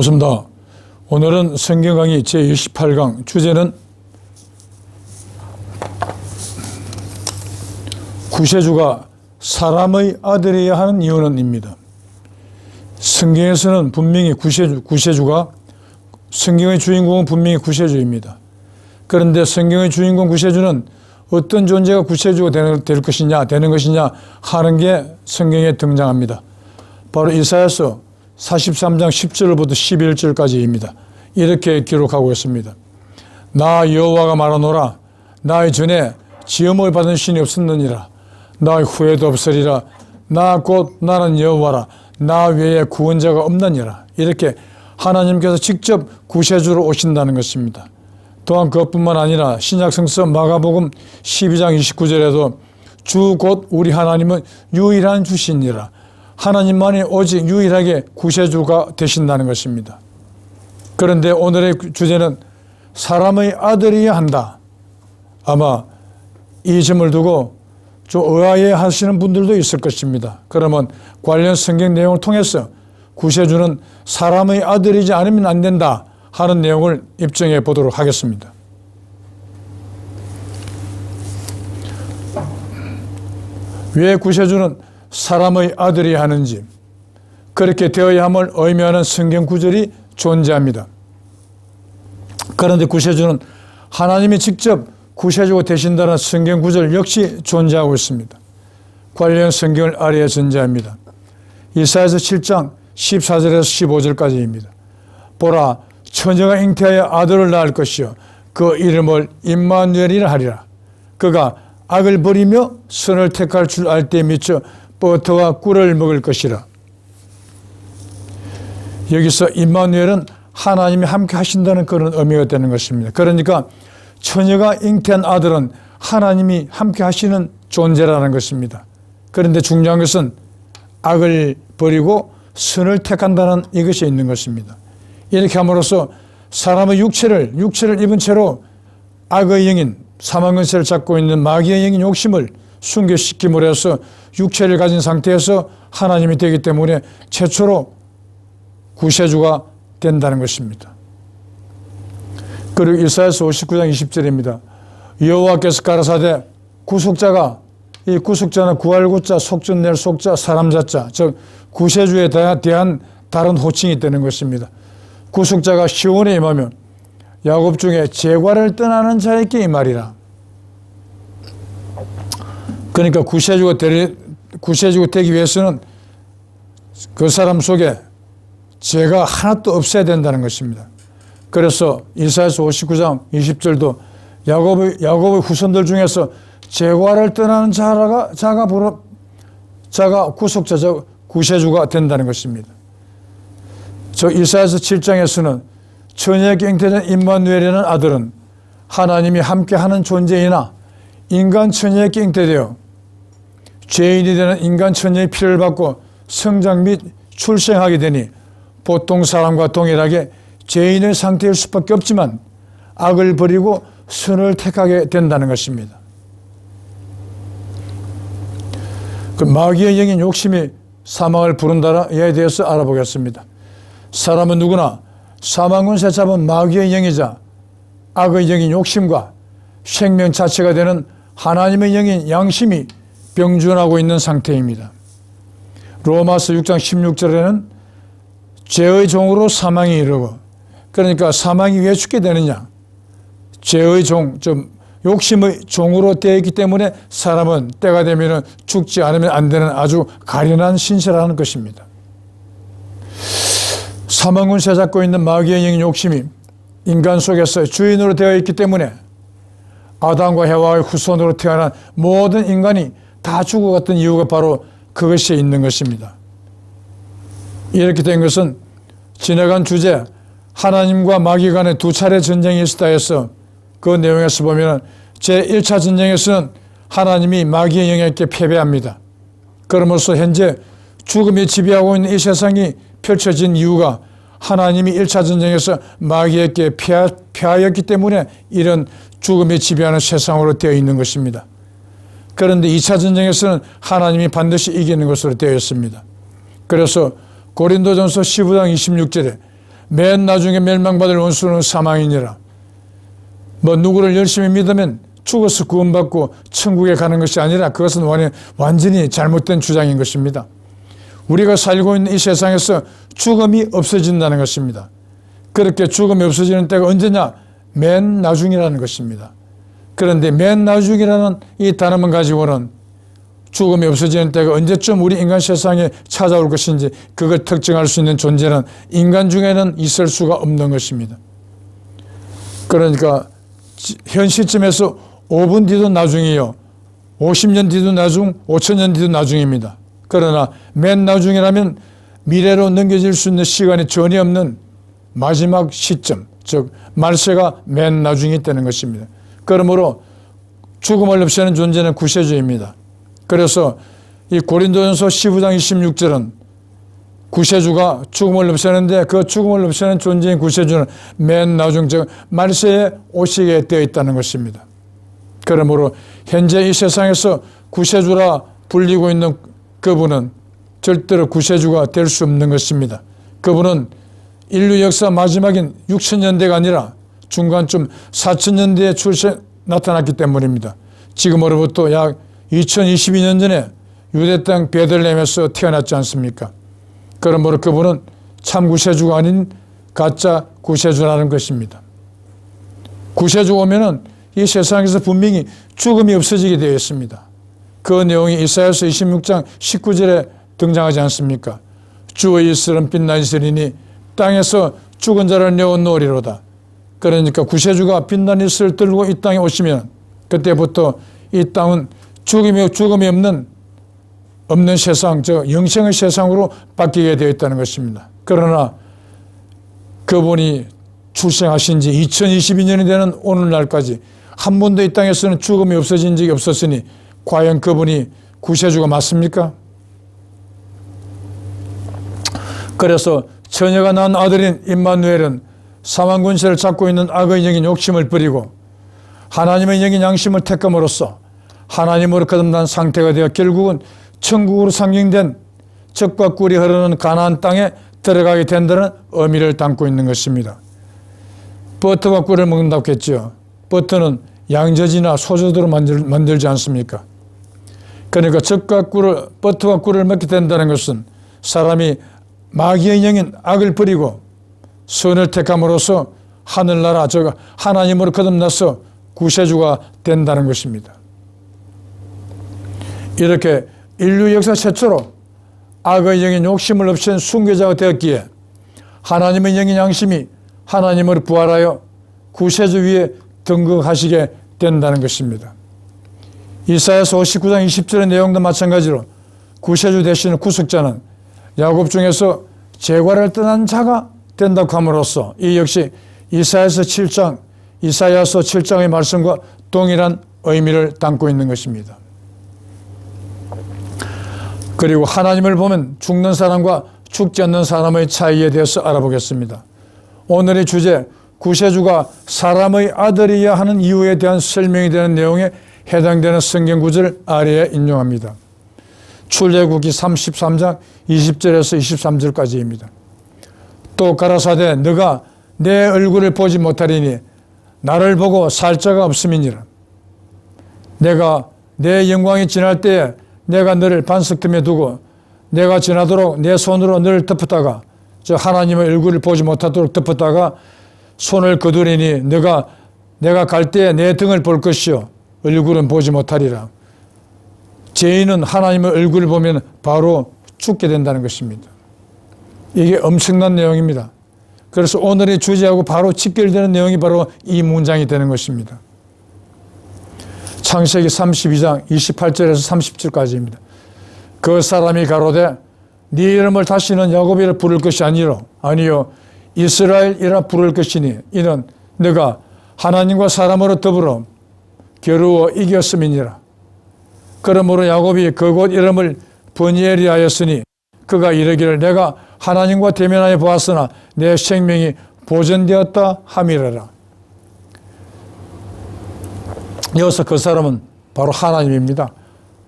반갑습니다. 오늘은 성경 강의 제28강 주제는 구세주가 사람의 아들이어야 하는 이유는 입니다. 성경에서는 분명히 구세주가 성경의 주인공은 분명히 구세주입니다. 그런데 성경의 주인공 구세주는 어떤 존재가 구세주가 되는 것이냐 하는 게 성경에 등장합니다. 바로 이사야서 43장 10절부터 11절까지입니다. 이렇게 기록하고 있습니다. 나 여호와가 말하노라. 나의 전에 지음을 받은 신이 없었느니라. 나의 후에도 없으리라. 나 곧 나는 여호와라. 나 외에 구원자가 없느니라. 이렇게 하나님께서 직접 구세주로 오신다는 것입니다. 또한 그것뿐만 아니라 신약성서 마가복음 12장 29절에도 주 곧 우리 하나님은 유일한 주시니라. 하나님만이 오직 유일하게 구세주가 되신다는 것입니다. 그런데 오늘의 주제는 사람의 아들이어야 한다. 아마 이 점을 두고 좀 의아해 하시는 분들도 있을 것입니다. 그러면 관련 성경 내용을 통해서 구세주는 사람의 아들이지 않으면 안 된다 하는 내용을 입증해 보도록 하겠습니다. 왜 구세주는 사람의 아들이어야 하는지, 그렇게 되어야 함을 의미하는 성경 구절이 존재합니다. 그런데 구세주는 하나님이 직접 구세주가 되신다는 성경 구절 역시 존재하고 있습니다. 관련 성경을 아래에 전제합니다. 이사야서 7장 14절에서 15절까지입니다. 보라, 처녀가 잉태하여 아들을 낳을 것이요 그 이름을 임마누엘이라 하리라. 그가 악을 버리며 선을 택할 줄 알 때에 미쳐 버터와 꿀을 먹을 것이라. 여기서 임마누엘은 하나님이 함께 하신다는 그런 의미가 되는 것입니다. 그러니까 처녀가 잉태한 아들은 하나님이 함께 하시는 존재라는 것입니다. 그런데 중요한 것은 악을 버리고 선을 택한다는 이것이 있는 것입니다. 이렇게 함으로써 사람의 육체를 입은 채로 악의 영인, 사망 근세를 잡고 있는 마귀의 영인 욕심을 순교시킴으로 해서 육체를 가진 상태에서 하나님이 되기 때문에 최초로 구세주가 된다는 것입니다. 그리고 이사야서 59장 20절입니다. 여호와께서 가라사대 구속자가, 이 구속자는 구할구자, 속전낼 속자, 사람자자, 즉 구세주에 대한 다른 호칭이 되는 것입니다. 구속자가 시온에 임하면 야곱 중에 재과를 떠나는 자에게 이 말이라. 그러니까 구세주가 되기 위해서는 그 사람 속에 죄가 하나도 없어야 된다는 것입니다. 그래서 이사야서 59장 20절도 야곱의 후손들 중에서 재과를 떠나는 자가 구속자, 구세주가 된다는 것입니다. 저 이사야서 7장에서는 처녀에게 잉태된 임마누엘이라는 아들은 하나님이 함께하는 존재이나 인간 처녀에게 잉태되어 죄인이 되는 인간 처녀의 피를 받고 성장 및 출생하게 되니 보통 사람과 동일하게 죄인의 상태일 수밖에 없지만 악을 버리고 선을 택하게 된다는 것입니다. 그 마귀의 영인 욕심이 사망을 부른다에 대해서 알아보겠습니다. 사람은 누구나 사망군세 잡은 마귀의 영이자 악의 영인 욕심과 생명 자체가 되는 하나님의 영인 양심이 병준하고 있는 상태입니다. 로마서 6장 16절에는 죄의 종으로 사망이 이르고, 그러니까 사망이 왜 죽게 되느냐? 죄의 종, 좀 욕심의 종으로 되어 있기 때문에 사람은 때가 되면 죽지 않으면 안 되는 아주 가련한 신세라는 것입니다. 사망군세 잡고 있는 마귀의 영인 욕심이 인간 속에서 주인으로 되어 있기 때문에 아담과 해와의 후손으로 태어난 모든 인간이 다 죽어갔던 이유가 바로 그것이 있는 것입니다. 이렇게 된 것은 지나간 주제 하나님과 마귀 간의 두 차례 전쟁이 있었다 해서 그 내용에서 보면 제1차 전쟁에서는 하나님이 마귀의 영에게 패배합니다. 그러므로써 현재 죽음이 지배하고 있는 이 세상이 펼쳐진 이유가 하나님이 1차 전쟁에서 마귀에게 패하였기 때문에 이런 죽음이 지배하는 세상으로 되어 있는 것입니다. 그런데 2차 전쟁에서는 하나님이 반드시 이기는 것으로 되어 있습니다. 그래서 고린도전서 15장 26절에 맨 나중에 멸망받을 원수는 사망이니라. 뭐 누구를 열심히 믿으면 죽어서 구원받고 천국에 가는 것이 아니라 그것은 완전히 잘못된 주장인 것입니다. 우리가 살고 있는 이 세상에서 죽음이 없어진다는 것입니다. 그렇게 죽음이 없어지는 때가 언제냐? 맨 나중이라는 것입니다. 그런데 맨 나중이라는 이 단어만 가지고는 죽음이 없어지는 때가 언제쯤 우리 인간 세상에 찾아올 것인지 그걸 특정할 수 있는 존재는 인간 중에는 있을 수가 없는 것입니다. 그러니까 현 시점에서 5분 뒤도 나중이요, 50년 뒤도 나중, 5천년 뒤도 나중입니다. 그러나 맨 나중이라면 미래로 넘겨질 수 있는 시간이 전혀 없는 마지막 시점, 즉 말세가 맨 나중이 있다는 것입니다. 그러므로 죽음을 없애는 존재는 구세주입니다. 그래서 이 고린도전서 15장 26절은 구세주가 죽음을 없애는데 그 죽음을 없애는 존재인 구세주는 맨 나중, 즉 말세에 오시게 되어 있다는 것입니다. 그러므로 현재 이 세상에서 구세주라 불리고 있는 그분은 절대로 구세주가 될 수 없는 것입니다. 그분은 인류 역사 마지막인 6천년대가 아니라 중간쯤 4천년대에 나타났기 때문입니다. 지금으로부터 약 2022년 전에 유대 땅 베들레헴에서 태어났지 않습니까? 그러므로 그분은 참 구세주가 아닌 가짜 구세주라는 것입니다. 구세주가 오면은 이 세상에서 분명히 죽음이 없어지게 되어 있습니다. 그 내용이 이사야서 26장 19절에 등장하지 않습니까? 주의 이슬은 빛나 있으리니 땅에서 죽은 자를 내어놓으리로다. 그러니까 구세주가 빛난 이슬을 들고 이 땅에 오시면 그때부터 이 땅은 죽음이 없는 세상, 즉 영생의 세상으로 바뀌게 되어 있다는 것입니다. 그러나 그분이 출생하신 지 2022년이 되는 오늘날까지 한 번도 이 땅에서는 죽음이 없어진 적이 없었으니 과연 그분이 구세주가 맞습니까? 그래서 처녀가 낳은 아들인 임마누엘은 사망 권세를 잡고 있는 악의 영인 욕심을 버리고 하나님의 영인 양심을 택함으로써 하나님으로 거듭난 상태가 되어 결국은 천국으로 상징된 젖과 꿀이 흐르는 가나안 땅에 들어가게 된다는 의미를 담고 있는 것입니다. 버터와 꿀을 먹는다고 했죠. 버터는 양젖이나 소젖으로 만들지 않습니까? 그러니까 버터와 꿀을 먹게 된다는 것은 사람이 마귀의 영인 악을 버리고 선을 택함으로써 하늘나라, 즉 하나님으로 거듭나서 구세주가 된다는 것입니다. 이렇게 인류 역사 최초로 악의 영인 욕심을 없앤 순교자가 되었기에 하나님의 영인 양심이 하나님으로 부활하여 구세주 위에 등극하시게 된다는 것입니다. 이사야서 59장 20절의 내용도 마찬가지로 구세주 되시는 구속자는 야곱 중에서 제과를 떠난 자가 된다고 함으로써 이 역시 이사야서 7장의 말씀과 동일한 의미를 담고 있는 것입니다. 그리고 하나님을 보면 죽는 사람과 죽지 않는 사람의 차이에 대해서 알아보겠습니다. 오늘의 주제, 구세주가 사람의 아들이어야 하는 이유에 대한 설명이 되는 내용에 해당되는 성경 구절을 아래에 인용합니다. 출애굽기 33장 20절에서 23절까지입니다. 또 가라사대 너가 내 얼굴을 보지 못하리니 나를 보고 살 자가 없음이니라. 내가 내 영광이 지날 때에 내가 너를 반석 틈에 두고 내가 지나도록 내 손으로 너를 덮었다가, 저 하나님의 얼굴을 보지 못하도록 덮었다가 손을 거두리니 내가 갈 때에 내 등을 볼 것이요 얼굴은 보지 못하리라. 죄인은 하나님의 얼굴을 보면 바로 죽게 된다는 것입니다. 이게 엄청난 내용입니다. 그래서 오늘의 주제하고 바로 직결되는 내용이 바로 이 문장이 되는 것입니다. 창세기 32장 28절에서 30절까지입니다. 그 사람이 가로되 네 이름을 다시는 야곱이라 부를 것이 아니요 이스라엘이라 부를 것이니 이는 너가 하나님과 사람으로 더불어 겨루어 이겼음이니라. 그러므로 야곱이 그곳 이름을 브니엘이 하였으니 그가 이르기를 내가 하나님과 대면하여 보았으나 내 생명이 보존되었다 함이라라. 여기서 그 사람은 바로 하나님입니다.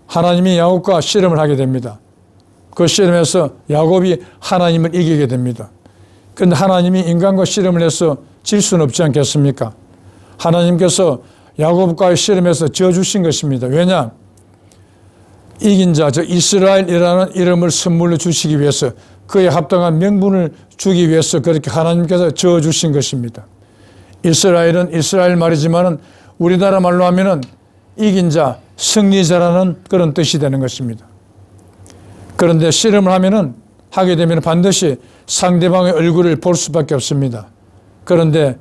하나님이 야곱과 씨름을 하게 됩니다. 그 씨름에서 야곱이 하나님을 이기게 됩니다. 그런데 하나님이 인간과 씨름을 해서 질 수는 없지 않겠습니까? 하나님께서 야곱과의 씨름에서 져주신 것입니다. 왜냐? 이긴 자, 저 이스라엘이라는 이름을 선물로 주시기 위해서, 그에 합당한 명분을 주기 위해서 그렇게 하나님께서 져주신 것입니다. 이스라엘은 이스라엘 말이지만은 우리나라 말로 하면은 이긴 자, 승리자라는 그런 뜻이 되는 것입니다. 그런데 씨름을 하게 되면 반드시 상대방의 얼굴을 볼 수밖에 없습니다. 그런데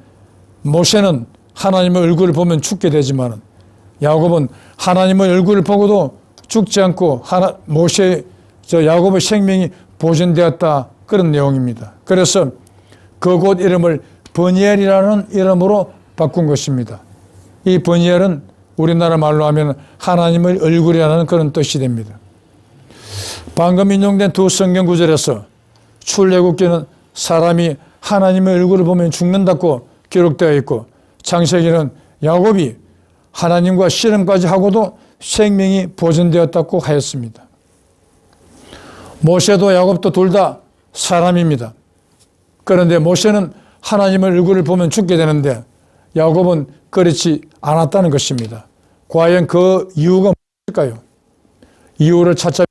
모세는 하나님의 얼굴을 보면 죽게 되지만 야곱은 하나님의 얼굴을 보고도 죽지 않고 야곱의 생명이 보존되었다, 그런 내용입니다. 그래서 그곳 이름을 버니엘이라는 이름으로 바꾼 것입니다. 이 버니엘은 우리나라 말로 하면 하나님의 얼굴이라는 그런 뜻이 됩니다. 방금 인용된 두 성경 구절에서 출애굽기는 사람이 하나님의 얼굴을 보면 죽는다고 기록되어 있고, 창세기는 야곱이 하나님과 씨름까지 하고도 생명이 보존되었다고 하였습니다. 모세도 야곱도 둘 다 사람입니다. 그런데 모세는 하나님의 얼굴을 보면 죽게 되는데 야곱은 그렇지 않았다는 것입니다. 과연 그 이유가 무엇일까요? 이유를 찾자면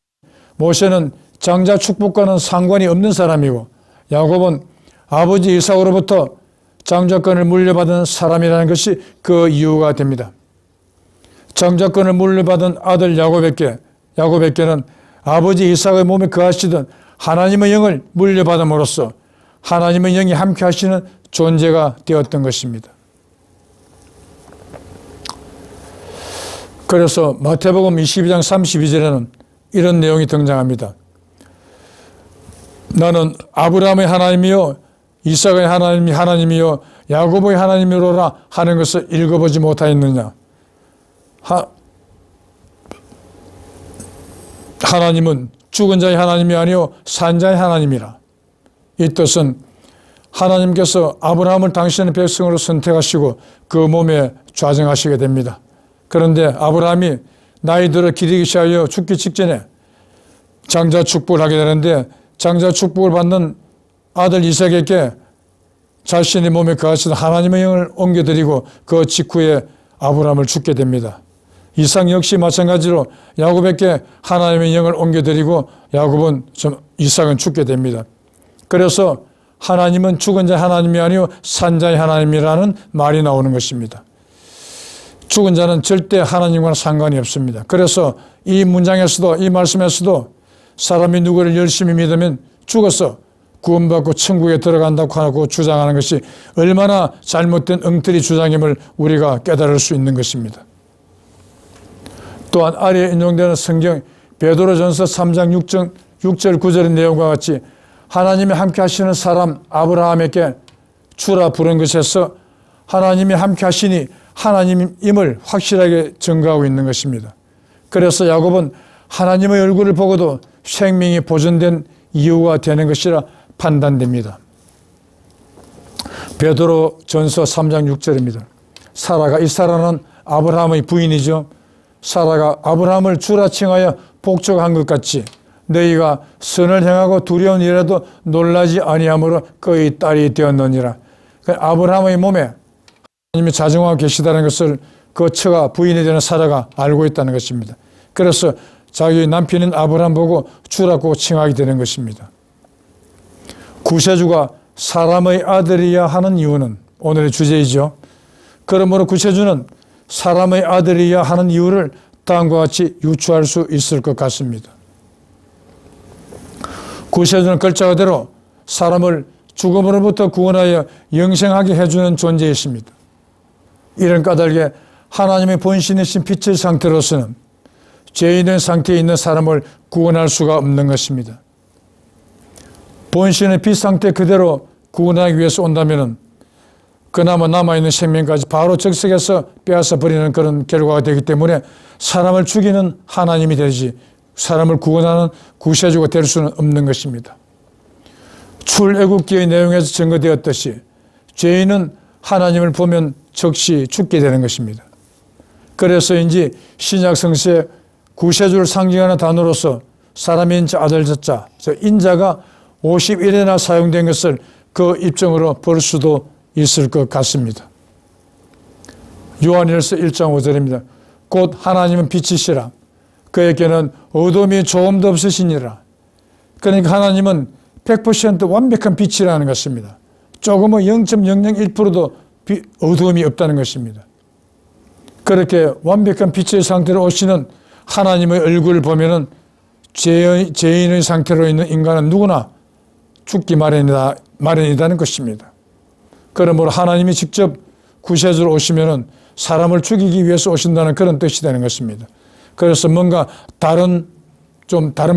모세는 장자 축복과는 상관이 없는 사람이고 야곱은 아버지 이삭으로부터 장자권을 물려받은 사람이라는 것이 그 이유가 됩니다. 장자권을 물려받은 아들 야곱에게는 아버지 이삭의 몸에 거하시던 하나님의 영을 물려받음으로써 하나님의 영이 함께 하시는 존재가 되었던 것입니다. 그래서 마태복음 22장 32절에는 이런 내용이 등장합니다. 나는 아브라함의 하나님이요 이삭의 하나님이요 야곱의 하나님이로라 하는 것을 읽어보지 못하였느냐. 하나님은 죽은 자의 하나님이 아니요 산 자의 하나님이라. 이 뜻은 하나님께서 아브라함을 당신의 백성으로 선택하시고 그 몸에 좌정하시게 됩니다. 그런데 아브라함이 나이 들어 기르기 시작하여 죽기 직전에 장자 축복을 하게 되는데 장자 축복을 받는 아들 이삭에게 자신의 몸에 거하시던 하나님의 영을 옮겨드리고 그 직후에 아브라함을 죽게 됩니다. 이삭 역시 마찬가지로 야곱에게 하나님의 영을 옮겨드리고 이삭은 죽게 됩니다. 그래서 하나님은 죽은 자의 하나님이 아니요 산 자의 하나님이라는 말이 나오는 것입니다. 죽은 자는 절대 하나님과는 상관이 없습니다. 그래서 이 문장에서도 이 말씀에서도 사람이 누구를 열심히 믿으면 죽어서 구원받고 천국에 들어간다고 하고 주장하는 것이 얼마나 잘못된 엉터리 주장임을 우리가 깨달을 수 있는 것입니다. 또한 아래에 인용되는 성경 베드로전서 3장 6절 9절의 내용과 같이 하나님이 함께 하시는 사람 아브라함에게 주라 부른 것에서 하나님이 함께 하시니 하나님임을 확실하게 증거하고 있는 것입니다. 그래서 야곱은 하나님의 얼굴을 보고도 생명이 보존된 이유가 되는 것이라 판단됩니다. 베드로전서 3장 6절입니다. 이 사라는 아브라함의 부인이죠. 사라가 아브라함을 주라 칭하여 복종한 것 같이 너희가 선을 행하고 두려운 일에도 놀라지 아니하므로 그의 딸이 되었느니라. 아브라함의 몸에 하나님이 자정하고 계시다는 것을 그 처가 부인이 되는 사라가 알고 있다는 것입니다. 그래서 자기 남편인 아브라함 보고 주라고 칭하게 되는 것입니다. 구세주가 사람의 아들이야 하는 이유는 오늘의 주제이죠. 그러므로 구세주는 사람의 아들이야 하는 이유를 다음과 같이 유추할 수 있을 것 같습니다. 구세주는 글자 그대로 사람을 죽음으로부터 구원하여 영생하게 해주는 존재이십니다. 이런 까닭에 하나님의 본신이신 빛의 상태로서는 죄인의 상태에 있는 사람을 구원할 수가 없는 것입니다. 본신의 빛 상태 그대로 구원하기 위해서 온다면 그나마 남아있는 생명까지 바로 즉석에서 빼앗아 버리는 그런 결과가 되기 때문에 사람을 죽이는 하나님이 되지 사람을 구원하는 구세주가 될 수는 없는 것입니다. 출애굽기의 내용에서 증거되었듯이 죄인은 하나님을 보면 즉시 죽게 되는 것입니다. 그래서인지 신약 성서에 구세주를 상징하는 단어로서 사람의 인자 아들 자자 인자가 51회나 사용된 것을 그 입장으로 볼 수도 있을 것 같습니다. 요한일서 1장 5절입니다. 곧 하나님은 빛이시라. 그에게는 어둠이 조금도 없으시니라. 그러니까 하나님은 100% 완벽한 빛이라는 것입니다. 조금은 0.001%도 어두움이 없다는 것입니다. 그렇게 완벽한 빛의 상태로 오시는 하나님의 얼굴을 보면은 죄인의 상태로 있는 인간은 누구나 죽기 마련이라는 것입니다. 그러므로 하나님이 직접 구세주로 오시면은 사람을 죽이기 위해서 오신다는 그런 뜻이 되는 것입니다. 그래서 뭔가 다른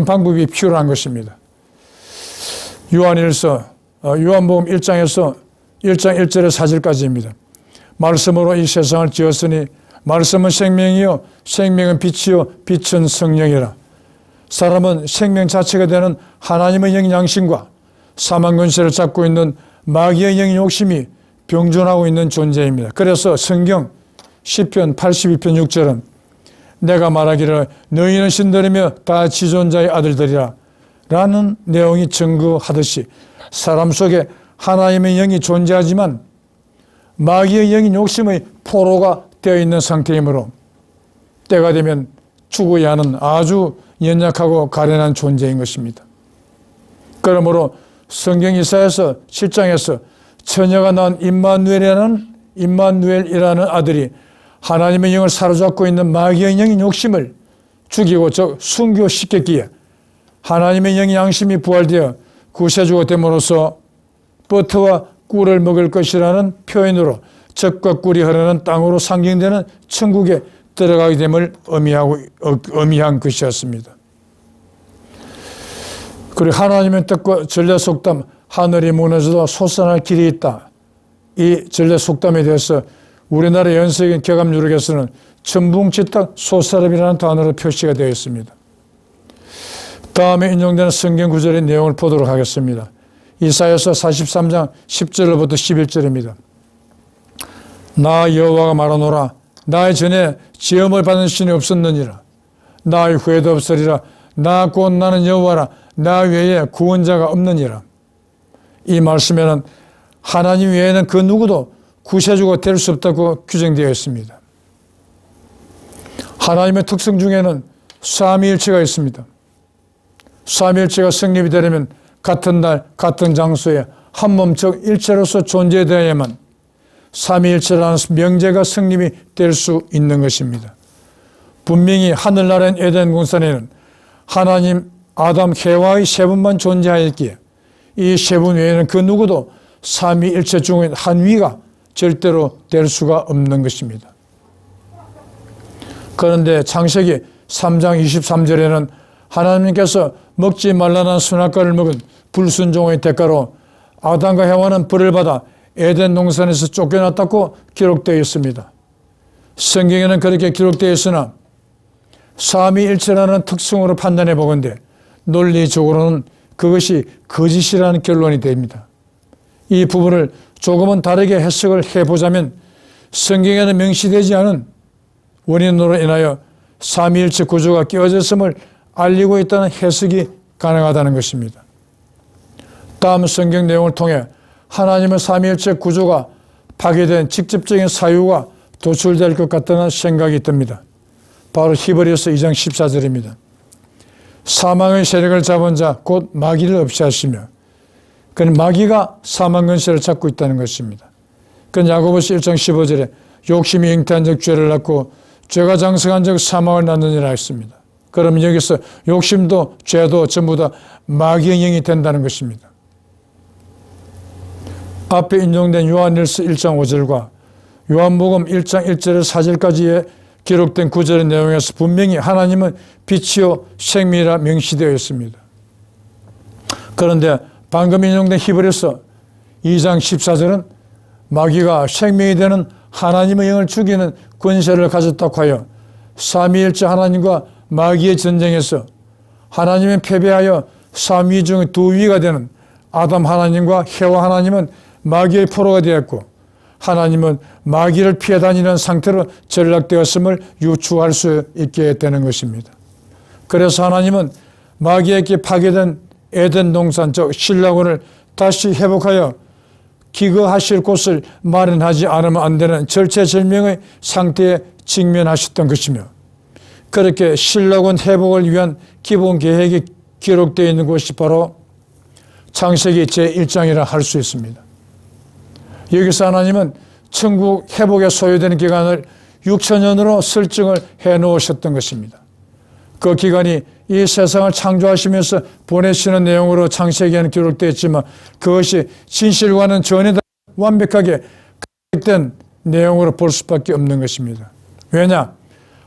방법이 필요한 것입니다. 요한복음 1장에서 1장 1절의 4절까지입니다. 말씀으로 이 세상을 지었으니 말씀은 생명이요 생명은 빛이요 빛은 성령이라. 사람은 생명 자체가 되는 하나님의 영의 양심과 사망 권세를 잡고 있는 마귀의 영의 욕심이 병존하고 있는 존재입니다. 그래서 성경 시편 82편 6절은 내가 말하기를 너희는 신들이며 다 지존자의 아들들이라 라는 내용이 증거하듯이 사람 속에 하나님의 영이 존재하지만 마귀의 영인 욕심의 포로가 되어 있는 상태이므로 때가 되면 죽어야 하는 아주 연약하고 가련한 존재인 것입니다. 그러므로 성경 이사야서 7장에서 처녀가 낳은 임마누엘이라는 아들이 하나님의 영을 사로잡고 있는 마귀의 영인 욕심을 죽이고 순교시켰기에 하나님의 영의 양심이 부활되어 구세주가 됨으로써 버터와 꿀을 먹을 것이라는 표현으로 젖과 꿀이 흐르는 땅으로 상징되는 천국에 들어가게 됨을 의미한 것이었습니다. 그리고 하나님의 뜻과 전례 속담 하늘이 무너져도 솟아날 길이 있다. 이 전례 속담에 대해서 우리나라 연세기인 개감유력에서는 천붕지딱 솟아람이라는 단어로 표시가 되어 있습니다. 다음에 인용되는 성경 구절의 내용을 보도록 하겠습니다. 이사야서 43장 10절부터 11절입니다. 나 여호와가 말하노라. 나의 전에 지음을 받은 신이 없었느니라. 나의 후에도 없으리라. 나 곧 나는 여호와라. 나 외에 구원자가 없느니라. 이 말씀에는 하나님 외에는 그 누구도 구세주가 될 수 없다고 규정되어 있습니다. 하나님의 특성 중에는 삼위일체가 있습니다. 삼위일체가 성립이 되려면 같은 날 같은 장소에 한몸적 일체로서 존재되어야만 삼위일체라는 명제가 성립이 될 수 있는 것입니다. 분명히 하늘나라인 에덴 동산에는 하나님, 아담, 해와의 세 분만 존재하였기에 이 세 분 외에는 그 누구도 삼위일체 중에 한 위가 절대로 될 수가 없는 것입니다. 그런데 창세기 3장 23절에는 하나님께서 먹지 말라는 선악과를 먹은 불순종의 대가로 아담과 해와는 벌을 받아 에덴 동산에서 쫓겨났다고 기록되어 있습니다. 성경에는 그렇게 기록되어 있으나 삼위일체라는 특성으로 판단해 보건대 논리적으로는 그것이 거짓이라는 결론이 됩니다. 이 부분을 조금은 다르게 해석을 해보자면 성경에는 명시되지 않은 원인으로 인하여 삼위일체 구조가 깨어졌음을 알리고 있다는 해석이 가능하다는 것입니다. 다음 성경 내용을 통해 하나님의 삼위일체 구조가 파괴된 직접적인 사유가 도출될 것 같다는 생각이 듭니다. 바로 히브리서 2장 14절입니다. 사망의 세력을 잡은 자 곧 마귀를 없이 하시며 그는 마귀가 사망 권세를 잡고 있다는 것입니다. 그는 야고보서 1장 15절에 욕심이 잉태한 적 죄를 낳고 죄가 장성한 적 사망을 낳느니라 했습니다. 그러면 여기서 욕심도 죄도 전부 다 마귀의 영이 된다는 것입니다. 앞에 인용된 요한일서 1장 5절과 요한복음 1장 1절에서 4절까지의 기록된 구절의 내용에서 분명히 하나님은 빛이요 생명이라 명시되어 있습니다. 그런데 방금 인용된 히브리서 2장 14절은 마귀가 생명이 되는 하나님의 영을 죽이는 권세를 가졌다고 하여 삼위일체 하나님과 마귀의 전쟁에서 하나님은 패배하여 삼위 중의 두 위가 되는 아담 하나님과 해와 하나님은 마귀의 포로가 되었고 하나님은 마귀를 피해 다니는 상태로 전락되었음을 유추할 수 있게 되는 것입니다. 그래서 하나님은 마귀에게 파괴된 에덴 동산 즉 신라원을 다시 회복하여 기거하실 곳을 마련하지 않으면 안 되는 절체절명의 상태에 직면하셨던 것이며, 그렇게 신라군 회복을 위한 기본 계획이 기록되어 있는 것이 바로 창세기 제1장이라 할 수 있습니다. 여기서 하나님은 천국 회복에 소요되는 기간을 6천년으로 설정을 해 놓으셨던 것입니다. 그 기간이 이 세상을 창조하시면서 보내시는 내용으로 창세기에는 기록되어 있지만, 그것이 진실과는 전혀 완벽하게 각색된 내용으로 볼 수밖에 없는 것입니다. 왜냐?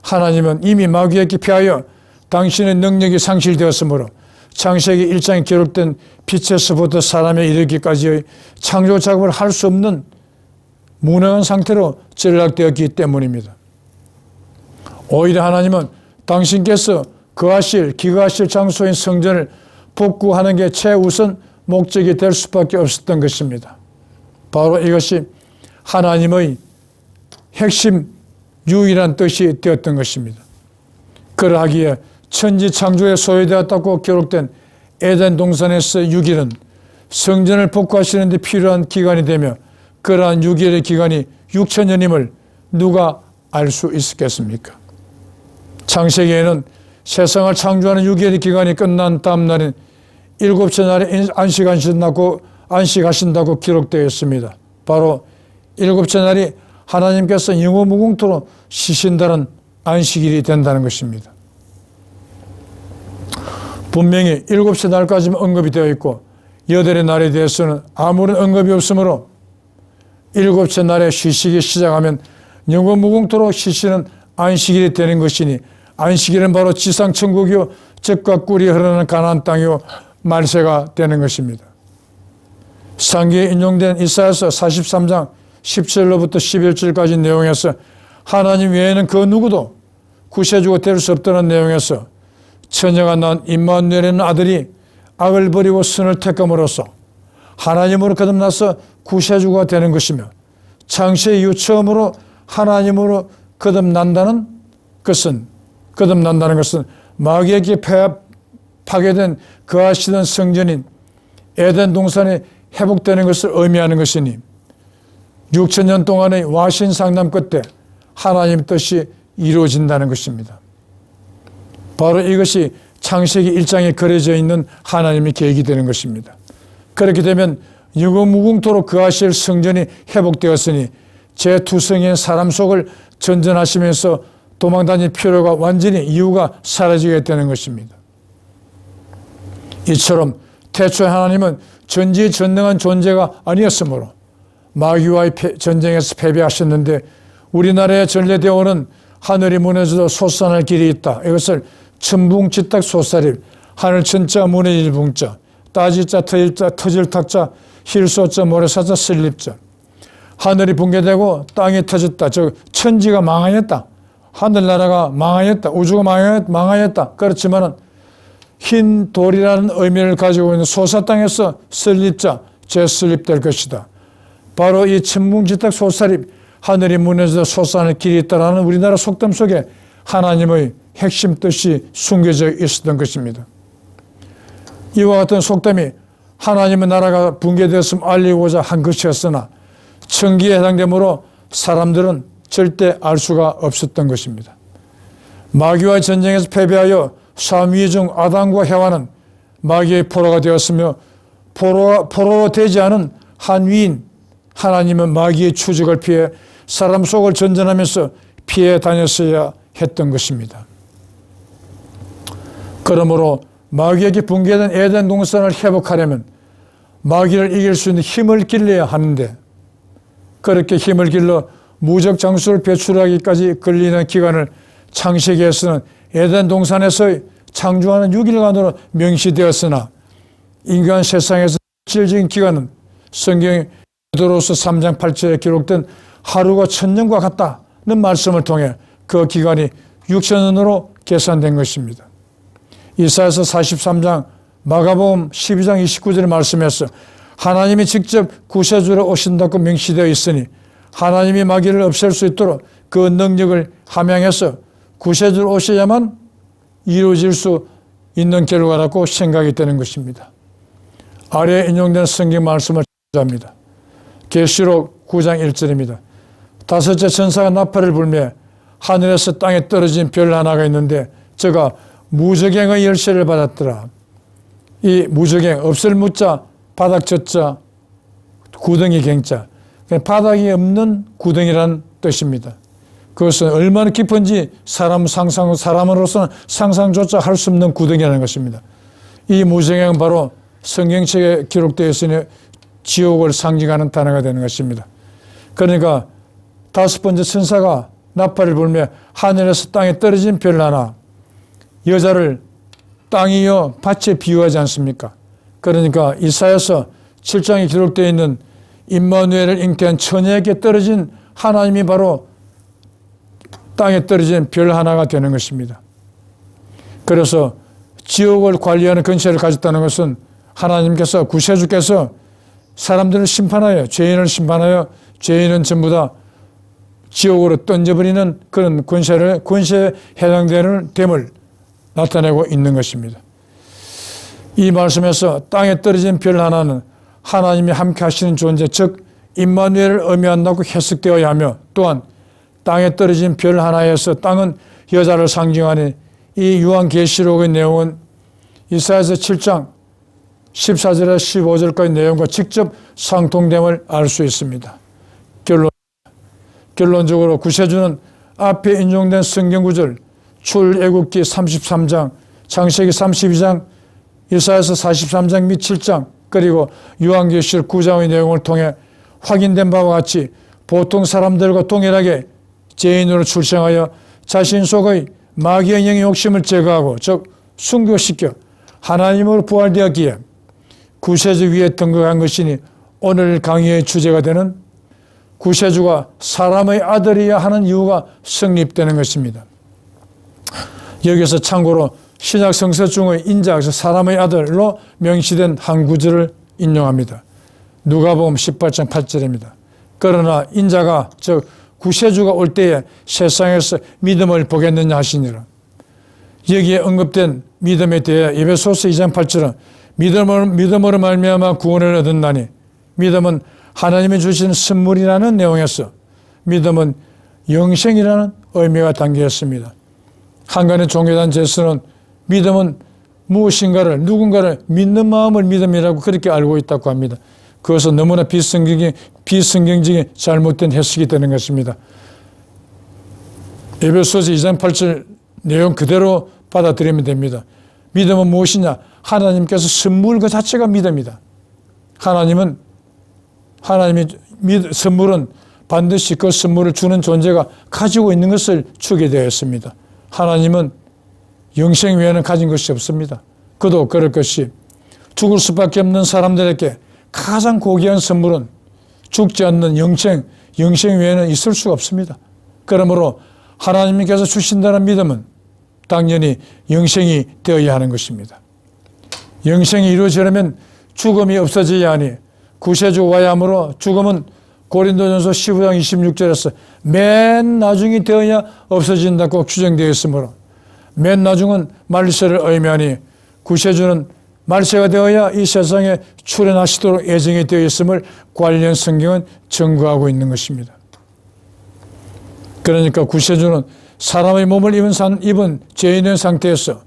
하나님은 이미 마귀에게 피하여 당신의 능력이 상실되었으므로 창세기 1장에 기록된 빛에서부터 사람에 이르기까지의 창조 작업을 할 수 없는 무능한 상태로 전락되었기 때문입니다. 오히려 하나님은 당신께서 기거하실 장소인 성전을 복구하는 게 최우선 목적이 될 수밖에 없었던 것입니다. 바로 이것이 하나님의 핵심 유일한 뜻이 되었던 것입니다. 그러하기에 천지 창조에 소요되었다고 기록된 에덴 동산에서 6일은 성전을 복구하시는 데 필요한 기간이 되며, 그러한 6일의 기간이 6천년임을 누가 알 수 있었겠습니까? 창세기에는 세상을 창조하는 6일의 기간이 끝난 다음 날인 일곱째 날에 안식하신다고 기록되어 있습니다. 바로 일곱째 날이 하나님께서 영원무궁토록 쉬신다는 안식일이 된다는 것입니다. 분명히 일곱째 날까지만 언급이 되어 있고, 여덟의 날에 대해서는 아무런 언급이 없으므로 일곱째 날에 휴식이 시작하면 영원무궁토록 쉬시는 안식일이 되는 것이니, 안식일은 바로 지상천국이요 젖과 꿀이 흐르는 가나안 땅이요 말세가 되는 것입니다. 상기에 인용된 이사야서 43장 17절로부터 11절까지 내용에서 하나님 외에는 그 누구도 구세주가 될 수 없다는 내용에서 처녀가 낳은 임마누엘이라는 아들이 악을 버리고 선을 택함으로써 하나님으로 거듭나서 구세주가 되는 것이며, 창세 이후 처음으로 하나님으로 거듭난다는 것은 마귀에게 파괴된 거하시던 성전인 에덴 동산이 회복되는 것을 의미하는 것이니, 6천년 동안의 와신 상담 끝에 하나님 뜻이 이루어진다는 것입니다. 바로 이것이 창세기 1장에 그려져 있는 하나님의 계획이 되는 것입니다. 그렇게 되면 영원무궁토록 거하실 성전이 회복되었으니 제2성인 사람 속을 전전하시면서 도망다닐 필요가 완전히 이유가 사라지게 되는 것입니다. 이처럼 태초에 하나님은 전지전능한 존재가 아니었으므로 마귀와의 전쟁에서 패배하셨는데, 우리나라에 전래되어 오는 하늘이 무너져도 솟아날 길이 있다, 이것을 천붕지탁 솟아릴, 하늘 천자 무너질 붕자, 따지자 터질자 터질탁자 힐소자 모래사자 슬립자, 하늘이 붕괴되고 땅이 터졌다, 즉 천지가 망하였다, 하늘나라가 망하였다, 우주가 망하였다. 그렇지만은 흰 돌이라는 의미를 가지고 있는 소사 땅에서 설립자 재설립될 것이다. 바로 이 천붕지탁 솟아립, 하늘이 무너져 솟아날 길이 있다라는 우리나라 속담 속에 하나님의 핵심 뜻이 숨겨져 있었던 것입니다. 이와 같은 속담이 하나님의 나라가 붕괴되었음을 알리고자 한 것이었으나 천기에 해당되므로 사람들은 절대 알 수가 없었던 것입니다. 마귀와의 전쟁에서 패배하여 삼위 중 아담과 해와는 마귀의 포로가 되었으며, 포로로 되지 않은 한 위인 하나님은 마귀의 추적을 피해 사람 속을 전전하면서 피해 다녔어야 했던 것입니다. 그러므로 마귀에게 붕괴된 에덴 동산을 회복하려면 마귀를 이길 수 있는 힘을 길러야 하는데, 그렇게 힘을 길러 무적 장수를 배출하기까지 걸리는 기간을 창세기에서는 에덴 동산에서의 창조하는 6일간으로 명시되었으나, 인간 세상에서 실질적인 기간은 성경의 베드로서 3장 8절에 기록된 하루가 1000년과 같다는 말씀을 통해 그 기간이 6천년으로 계산된 것입니다. 이사야서 43장, 마가복음 12장 29절의 말씀에서 하나님이 직접 구세주로 오신다고 명시되어 있으니, 하나님이 마귀를 없앨 수 있도록 그 능력을 함양해서 구세주로 오셔야만 이루어질 수 있는 결과라고 생각이 되는 것입니다. 아래에 인용된 성경 말씀을 합니다. 계시록 9장 1절입니다. 다섯째 천사가 나팔을 불며 하늘에서 땅에 떨어진 별 하나가 있는데 저가 무저갱의 열쇠를 받았더라. 이 무저갱, 없을 무자, 바닥 젖자, 구덩이 갱자. 바닥이 없는 구덩이라는 뜻입니다. 그것은 얼마나 깊은지 사람으로서는 상상조차 할 수 없는 구덩이라는 것입니다. 이 무저갱은 바로 성경책에 기록되어 있으니 지옥을 상징하는 단어가 되는 것입니다. 그러니까 다섯 번째 천사가 나팔을 불며 하늘에서 땅에 떨어진 별 하나, 여자를 땅이요 밭에 비유하지 않습니까? 그러니까 이사야서 7장에 기록되어 있는 임마누엘을 잉태한 처녀에게 떨어진 하나님이 바로 땅에 떨어진 별 하나가 되는 것입니다. 그래서 지옥을 관리하는 권세를 가졌다는 것은 하나님께서 구세주께서 사람들을 심판하여 죄인을 심판하여 죄인은 전부 다 지옥으로 던져버리는 그런 권세에 해당되는 됨을 나타내고 있는 것입니다. 이 말씀에서 땅에 떨어진 별 하나는 하나님이 함께 하시는 존재, 즉 임마누엘을 의미한다고 해석되어야 하며, 또한 땅에 떨어진 별 하나에서 땅은 여자를 상징하니 이 요한계시록의 내용은 이사야서 7장 14절에서 15절까지 내용과 직접 상통됨을 알 수 있습니다. 결론적으로 구세주는 앞에 인용된 성경구절 출애굽기 33장, 창세기 32장, 이사야서 43장 및 7장, 그리고 요한계시록 9장의 내용을 통해 확인된 바와 같이 보통 사람들과 동일하게 죄인으로 출생하여 자신 속의 마귀의 영의 욕심을 제거하고, 즉 순교시켜 하나님으로 부활되었기에 구세주 위에 등극한 것이니 오늘 강의의 주제가 되는 구세주가 사람의 아들이야 하는 이유가 성립되는 것입니다. 여기서 참고로 신약 성서 중의 인자에서 사람의 아들로 명시된 한 구절을 인용합니다. 누가복음 18장 8절입니다. 그러나 인자가 즉 구세주가 올 때에 세상에서 믿음을 보겠느냐 하시니라. 여기에 언급된 믿음에 대해 에베소서 2장 8절은 믿음으로 말미암아 구원을 얻었나니, 믿음은 하나님이 주신 선물이라는 내용에서 믿음은 영생이라는 의미가 담겨 있습니다. 한간의 종교단 제스는 믿음은 무엇인가를, 누군가를 믿는 마음을 믿음이라고 그렇게 알고 있다고 합니다. 그것은 너무나 비성경적인 잘못된 해석이 되는 것입니다. 에베소서 2장 8절 내용 그대로 받아들이면 됩니다. 믿음은 무엇이냐? 하나님께서 선물 그 자체가 믿음이다. 선물은 반드시 그 선물을 주는 존재가 가지고 있는 것을 주게 되어 있습니다. 하나님은 영생 외에는 가진 것이 없습니다. 그도 그럴 것이 죽을 수밖에 없는 사람들에게 가장 고귀한 선물은 죽지 않는 영생 외에는 있을 수가 없습니다. 그러므로 하나님께서 주신다는 믿음은 당연히 영생이 되어야 하는 것입니다. 영생이 이루어지려면 죽음이 없어져야 하니 구세주가 와야 하므로 죽음은 고린도전서 15장 26절에서 맨 나중이 되어야 없어진다고 규정되어 있으므로 맨 나중은 말세를 의미하니 구세주는 말세가 되어야 이 세상에 출현하시도록 예정이 되어 있음을 관련 성경은 증거하고 있는 것입니다. 그러니까 구세주는 사람의 몸을 입은 죄인의 상태에서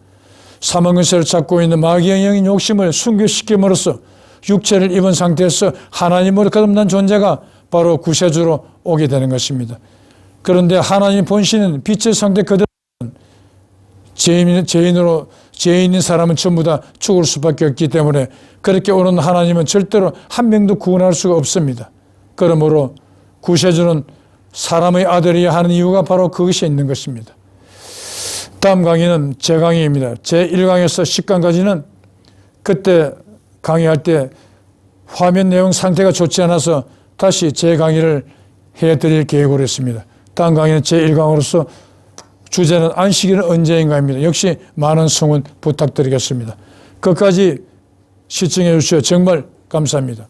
사망의세를 잡고 있는 마귀의 영인 욕심을 순교시킴으로써 육체를 입은 상태에서 하나님으로 거듭난 존재가 바로 구세주로 오게 되는 것입니다. 그런데 하나님 본신은 빛의 상태 그대로 죄인인 사람은 전부 다 죽을 수밖에 없기 때문에 그렇게 오는 하나님은 절대로 한 명도 구원할 수가 없습니다. 그러므로 구세주는 사람의 아들이야 하는 이유가 바로 그것이 있는 것입니다. 다음 강의는 제 강의입니다. 제 1강에서 10강까지는 그때 강의할 때 화면 내용 상태가 좋지 않아서 다시 제 강의를 해드릴 계획으로 했습니다. 다음 강의는 제 1강으로서 주제는 안식일은 언제인가입니다. 역시 많은 성원 부탁드리겠습니다. 끝까지 시청해 주셔서 정말 감사합니다.